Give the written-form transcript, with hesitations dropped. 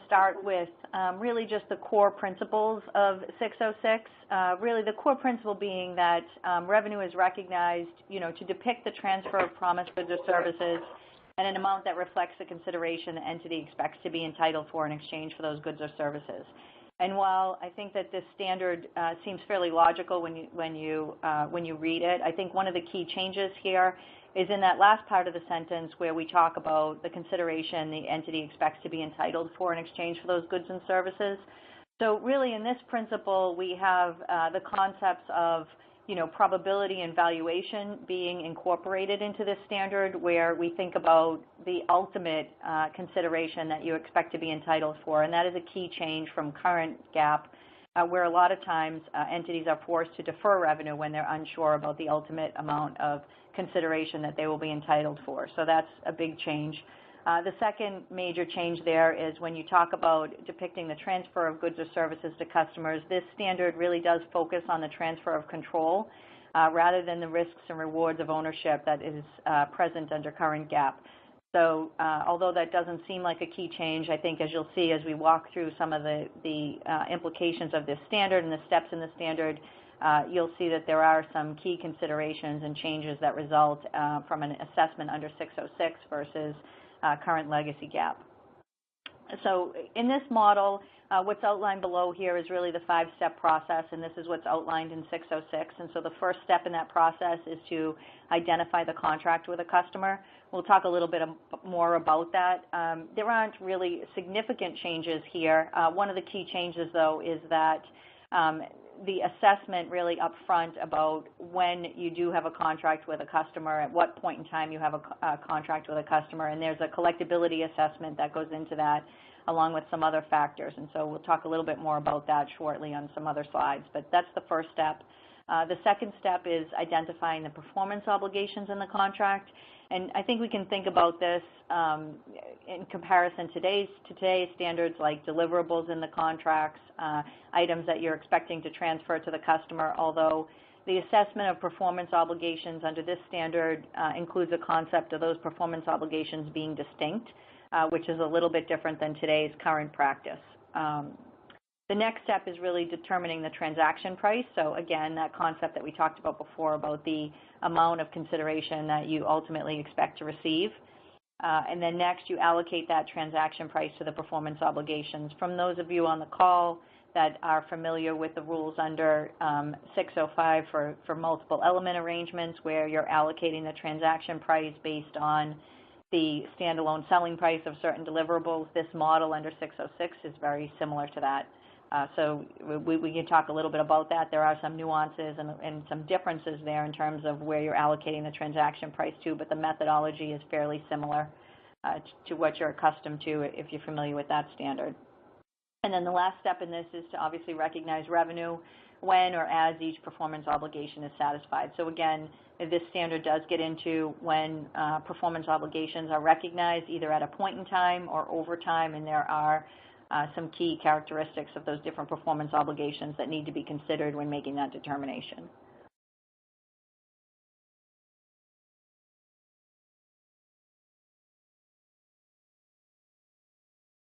start with really just the core principles of 606. Really the core principle being that revenue is recognized, to depict the transfer of promised goods or services at an amount that reflects the consideration the entity expects to be entitled for in exchange for those goods or services. And while I think that this standard seems fairly logical when you read it, I think one of the key changes here is in that last part of the sentence where we talk about the consideration the entity expects to be entitled for in exchange for those goods and services. So really in this principle, we have the concepts of probability and valuation being incorporated into this standard, where we think about the ultimate consideration that you expect to be entitled for, and that is a key change from current GAAP, where a lot of times entities are forced to defer revenue when they're unsure about the ultimate amount of consideration that they will be entitled for. So that's a big change. The second major change there is when you talk about depicting the transfer of goods or services to customers, this standard really does focus on the transfer of control rather than the risks and rewards of ownership that is present under current GAAP. So although that doesn't seem like a key change, I think as you'll see as we walk through some of the implications of this standard and the steps in the standard, you'll see that there are some key considerations and changes that result from an assessment under 606 versus current legacy GAAP. So in this model, what's outlined below here is really the 5-step process, and this is what's outlined in 606. And so the first step in that process is to identify the contract with a customer. We'll talk a little bit more about that. There aren't really significant changes here. One of the key changes, though, is that the assessment really up front about when you do have a contract with a customer, at what point in time you have a contract with a customer, and there's a collectability assessment that goes into that along with some other factors. And so we'll talk a little bit more about that shortly on some other slides, but that's the first step. The second step is identifying the performance obligations in the contract. And I think we can think about this in comparison to today's standards, like deliverables in the contracts, items that you're expecting to transfer to the customer, although the assessment of performance obligations under this standard includes a concept of those performance obligations being distinct, which is a little bit different than today's current practice. The next step is really determining the transaction price. So again, that concept that we talked about before about the amount of consideration that you ultimately expect to receive. And then next, you allocate that transaction price to the performance obligations. From those of you on the call that are familiar with the rules under 605 for multiple element arrangements, where you're allocating the transaction price based on the standalone selling price of certain deliverables, this model under 606 is very similar to that. So we can talk a little bit about that. There are some nuances and some differences there in terms of where you're allocating the transaction price to, but the methodology is fairly similar to what you're accustomed to if you're familiar with that standard. And then the last step in this is to obviously recognize revenue when or as each performance obligation is satisfied. So again, this standard does get into when performance obligations are recognized either at a point in time or over time, and there are some key characteristics of those different performance obligations that need to be considered when making that determination.